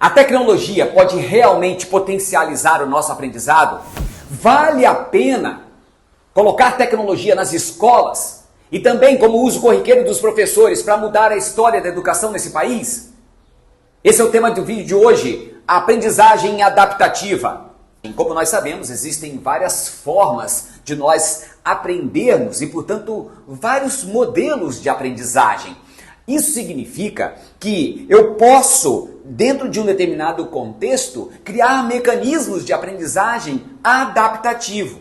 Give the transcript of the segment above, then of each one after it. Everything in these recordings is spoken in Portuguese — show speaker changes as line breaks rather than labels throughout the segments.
A tecnologia pode realmente potencializar o nosso aprendizado? Vale a pena colocar tecnologia nas escolas e também como uso corriqueiro dos professores para mudar a história da educação nesse país? Esse é o tema do vídeo de hoje, a aprendizagem adaptativa. Como nós sabemos, existem várias formas de nós aprendermos e, portanto, vários modelos de aprendizagem. Isso significa que eu posso, dentro de um determinado contexto, criar mecanismos de aprendizagem adaptativo.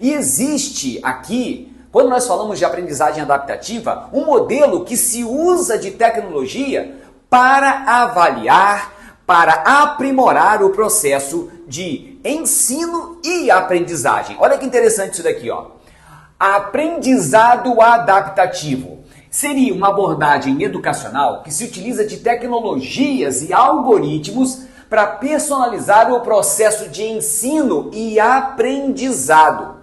E existe aqui, quando nós falamos de aprendizagem adaptativa, um modelo que se usa de tecnologia para avaliar, para aprimorar o processo de ensino e aprendizagem. Olha que interessante isso daqui, ó. Aprendizado adaptativo. Seria uma abordagem educacional que se utiliza de tecnologias e algoritmos para personalizar o processo de ensino e aprendizado.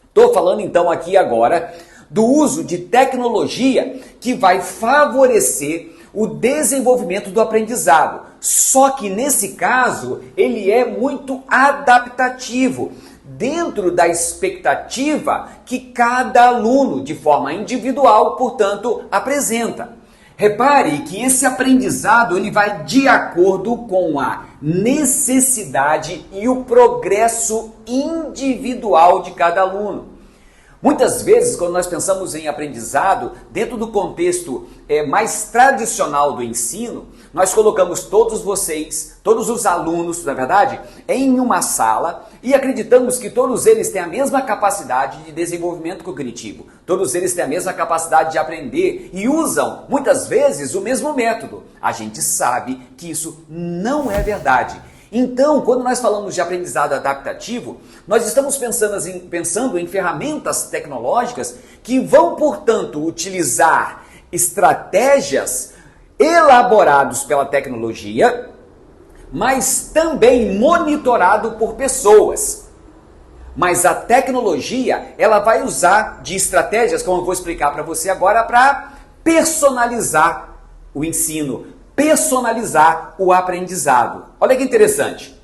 Estou falando então aqui agora do uso de tecnologia que vai favorecer o desenvolvimento do aprendizado. Só que nesse caso ele é muito adaptativo, dentro da expectativa que cada aluno, de forma individual, portanto, apresenta. Repare que esse aprendizado ele vai de acordo com a necessidade e o progresso individual de cada aluno. Muitas vezes, quando nós pensamos em aprendizado, dentro do contexto mais tradicional do ensino, nós colocamos todos vocês, todos os alunos, na verdade, em uma sala e acreditamos que todos eles têm a mesma capacidade de desenvolvimento cognitivo. Todos eles têm a mesma capacidade de aprender e usam, muitas vezes, o mesmo método. A gente sabe que isso não é verdade. Então, quando nós falamos de aprendizado adaptativo, nós estamos pensando em ferramentas tecnológicas que vão, portanto, utilizar estratégias elaboradas pela tecnologia, mas também monitorado por pessoas. Mas a tecnologia, ela vai usar de estratégias, como eu vou explicar para você agora, para personalizar o ensino, personalizar o aprendizado. Olha que interessante.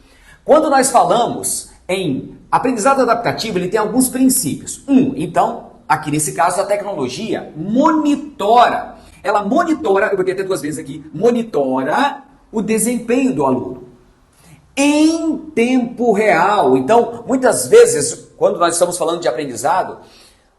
Quando nós falamos em aprendizado adaptativo, ele tem alguns princípios. Então, aqui nesse caso, a tecnologia monitora. Ela monitora, eu botei até duas vezes aqui, monitora o desempenho do aluno em tempo real. Então, muitas vezes, quando nós estamos falando de aprendizado,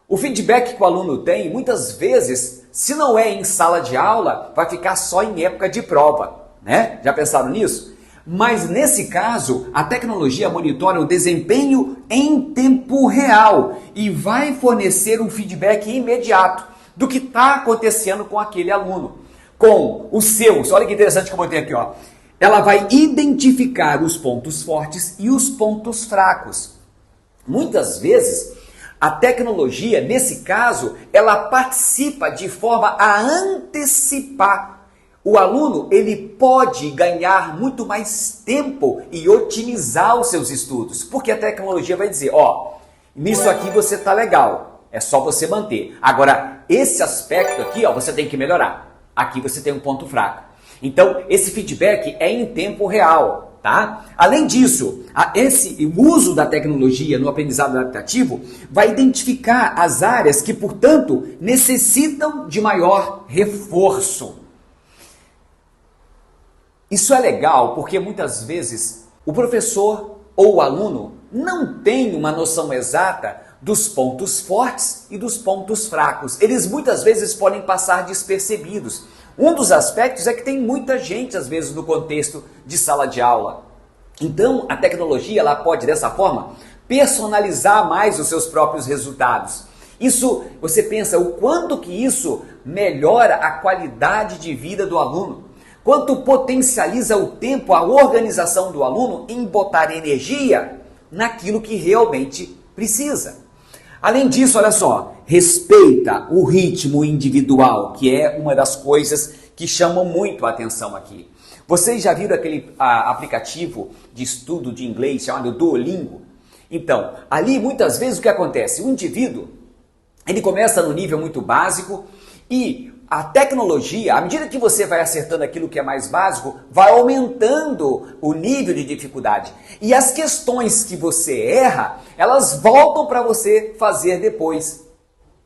o feedback que o aluno tem, muitas vezes, se não é em sala de aula, vai ficar só em época de prova, né? Já pensaram nisso? Mas nesse caso, a tecnologia monitora o desempenho em tempo real e vai fornecer um feedback imediato do que está acontecendo com aquele aluno, com os seus. Olha que interessante que eu botei aqui, ó. Ela vai identificar os pontos fortes e os pontos fracos. Muitas vezes, a tecnologia, nesse caso, ela participa de forma a antecipar. O aluno, ele pode ganhar muito mais tempo e otimizar os seus estudos, porque a tecnologia vai dizer, ó, nisso aqui você tá legal, é só você manter. Agora, esse aspecto aqui, ó, você tem que melhorar. Aqui você tem um ponto fraco. Então, esse feedback é em tempo real, tá? Além disso, o uso da tecnologia no aprendizado adaptativo vai identificar as áreas que, portanto, necessitam de maior reforço. Isso é legal porque muitas vezes o professor ou o aluno não tem uma noção exata dos pontos fortes e dos pontos fracos. Eles muitas vezes podem passar despercebidos. Um dos aspectos é que tem muita gente, às vezes, no contexto de sala de aula. Então, a tecnologia ela pode, dessa forma, personalizar mais os seus próprios resultados. Isso, você pensa, o quanto que isso melhora a qualidade de vida do aluno? Quanto potencializa o tempo, a organização do aluno em botar energia naquilo que realmente precisa. Além disso, olha só, respeita o ritmo individual, que é uma das coisas que chamam muito a atenção aqui. Vocês já viram aquele aplicativo de estudo de inglês chamado Duolingo? Então, ali muitas vezes o que acontece? O indivíduo, ele começa no nível muito básico e a tecnologia, à medida que você vai acertando aquilo que é mais básico, vai aumentando o nível de dificuldade. E as questões que você erra, elas voltam para você fazer depois.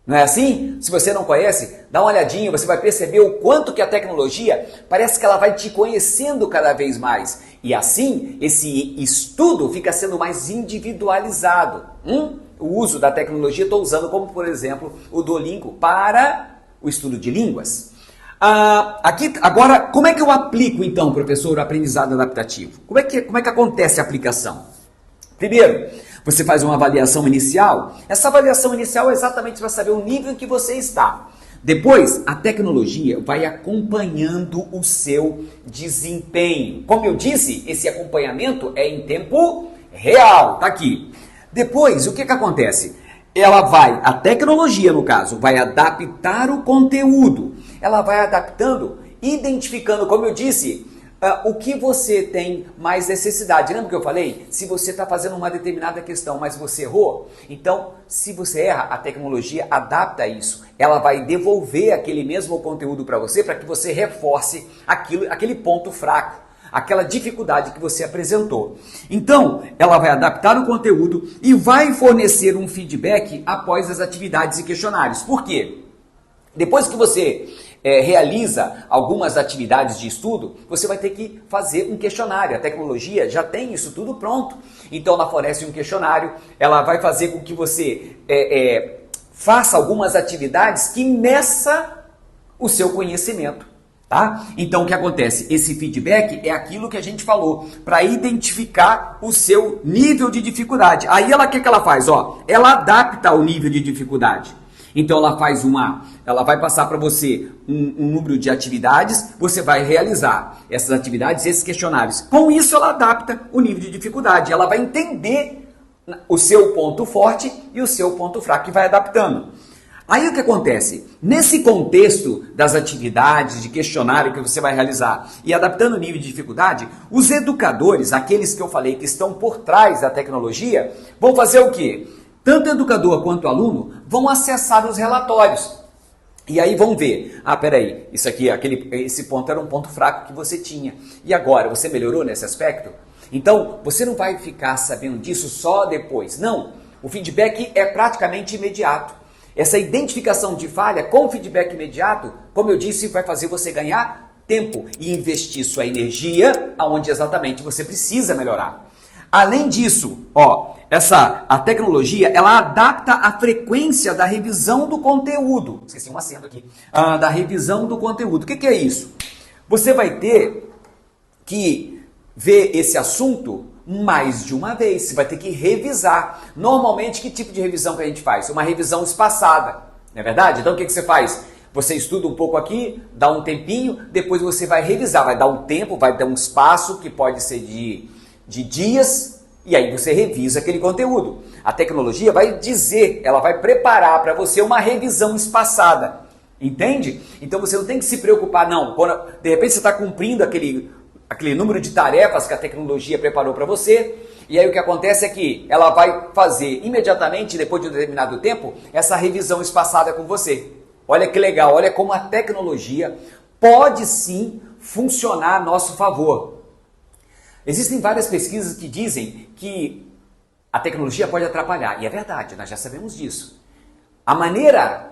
Não é assim? Se você não conhece, dá uma olhadinha, você vai perceber o quanto que a tecnologia parece que ela vai te conhecendo cada vez mais. E assim, esse estudo fica sendo mais individualizado. O uso da tecnologia estou usando como, por exemplo, o Duolingo para o estudo de línguas. Agora, como é que eu aplico então, professor, o aprendizado adaptativo? Como é que acontece a aplicação? Primeiro, você faz uma avaliação inicial. Essa avaliação inicial é exatamente para saber o nível em que você está. Depois, a tecnologia vai acompanhando o seu desempenho. Como eu disse, esse acompanhamento é em tempo real. Tá aqui. Depois, o que acontece? A tecnologia, no caso, vai adaptar o conteúdo. Ela vai adaptando, identificando, como eu disse, o que você tem mais necessidade. Lembra que eu falei? Se você está fazendo uma determinada questão, mas você errou, então, se você erra, a tecnologia adapta isso. Ela vai devolver aquele mesmo conteúdo para você, para que você reforce aquele ponto fraco, aquela dificuldade que você apresentou. Então, ela vai adaptar o conteúdo e vai fornecer um feedback após as atividades e questionários. Por quê? Depois que você realiza algumas atividades de estudo, você vai ter que fazer um questionário. A tecnologia já tem isso tudo pronto. Então, ela fornece um questionário, ela vai fazer com que você faça algumas atividades que meça o seu conhecimento. Tá? Então o que acontece? Esse feedback é aquilo que a gente falou, para identificar o seu nível de dificuldade. Aí o que ela faz? Ela adapta o nível de dificuldade. Então ela vai passar para você um número de atividades, você vai realizar essas atividades, esses questionários. Com isso ela adapta o nível de dificuldade, ela vai entender o seu ponto forte e o seu ponto fraco e vai adaptando. Aí o que acontece? Nesse contexto das atividades, de questionário que você vai realizar e adaptando o nível de dificuldade, os educadores, aqueles que eu falei que estão por trás da tecnologia, vão fazer o quê? Tanto o educador quanto o aluno vão acessar os relatórios. E aí vão ver, peraí, esse ponto era um ponto fraco que você tinha. E agora, você melhorou nesse aspecto? Então, você não vai ficar sabendo disso só depois. Não, o feedback é praticamente imediato. Essa identificação de falha com feedback imediato, como eu disse, vai fazer você ganhar tempo e investir sua energia aonde exatamente você precisa melhorar. Além disso, a tecnologia, ela adapta a frequência da revisão do conteúdo. Esqueci um acento aqui. Da revisão do conteúdo. O que é isso? Você vai ter que ver esse assunto mais de uma vez, você vai ter que revisar. Normalmente, que tipo de revisão que a gente faz? Uma revisão espaçada, não é verdade? Então, o que você faz? Você estuda um pouco aqui, dá um tempinho, depois você vai revisar, vai dar um tempo, vai dar um espaço, que pode ser de dias, e aí você revisa aquele conteúdo. A tecnologia vai dizer, ela vai preparar para você uma revisão espaçada, entende? Então, você não tem que se preocupar, não. Quando, de repente, você está cumprindo aquele número de tarefas que a tecnologia preparou para você, e aí o que acontece é que ela vai fazer imediatamente, depois de um determinado tempo, essa revisão espaçada com você. Olha que legal, olha como a tecnologia pode sim funcionar a nosso favor. Existem várias pesquisas que dizem que a tecnologia pode atrapalhar, e é verdade, nós já sabemos disso. A maneira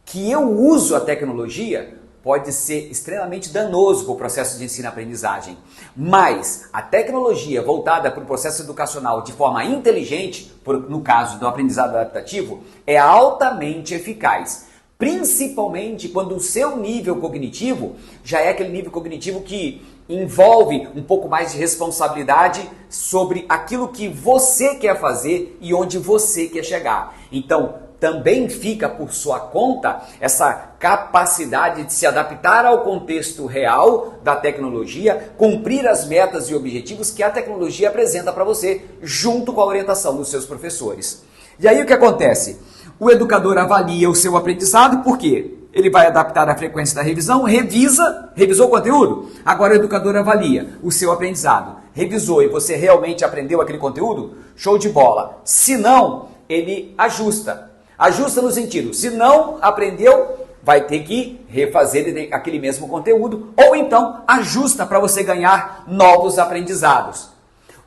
que eu uso a tecnologia pode ser extremamente danoso para o processo de ensino-aprendizagem. Mas a tecnologia voltada para o processo educacional de forma inteligente, no caso do aprendizado adaptativo, é altamente eficaz. Principalmente quando o seu nível cognitivo já é aquele nível cognitivo que envolve um pouco mais de responsabilidade sobre aquilo que você quer fazer e onde você quer chegar. Então, também fica por sua conta essa capacidade de se adaptar ao contexto real da tecnologia, cumprir as metas e objetivos que a tecnologia apresenta para você, junto com a orientação dos seus professores. E aí o que acontece? O educador avalia o seu aprendizado, por quê? Ele vai adaptar a frequência da revisão, revisou o conteúdo? Agora o educador avalia o seu aprendizado. Revisou e você realmente aprendeu aquele conteúdo? Show de bola. Se não, ele ajusta. Ajusta no sentido, se não aprendeu, vai ter que refazer aquele mesmo conteúdo ou então ajusta para você ganhar novos aprendizados.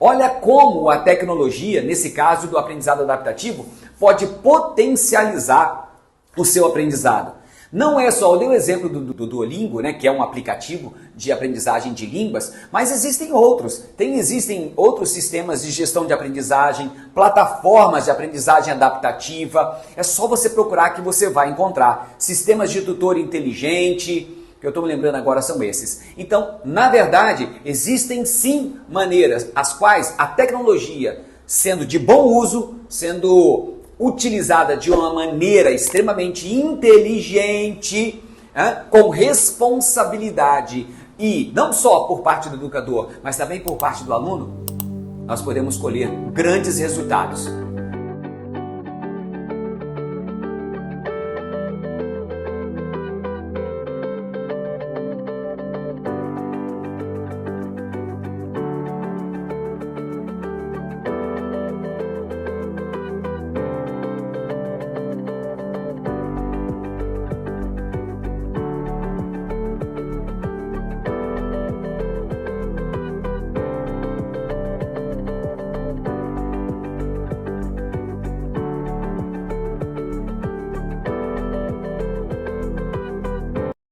Olha como a tecnologia, nesse caso do aprendizado adaptativo, pode potencializar o seu aprendizado. Não é só, eu dei o exemplo do Duolingo, né, que é um aplicativo de aprendizagem de línguas, mas existem outros. Existem outros sistemas de gestão de aprendizagem, plataformas de aprendizagem adaptativa. É só você procurar que você vai encontrar. Sistemas de tutor inteligente, que eu estou me lembrando agora são esses. Então, na verdade, existem sim maneiras as quais a tecnologia, sendo de bom uso, sendo utilizada de uma maneira extremamente inteligente, com responsabilidade e não só por parte do educador, mas também por parte do aluno, nós podemos colher grandes resultados.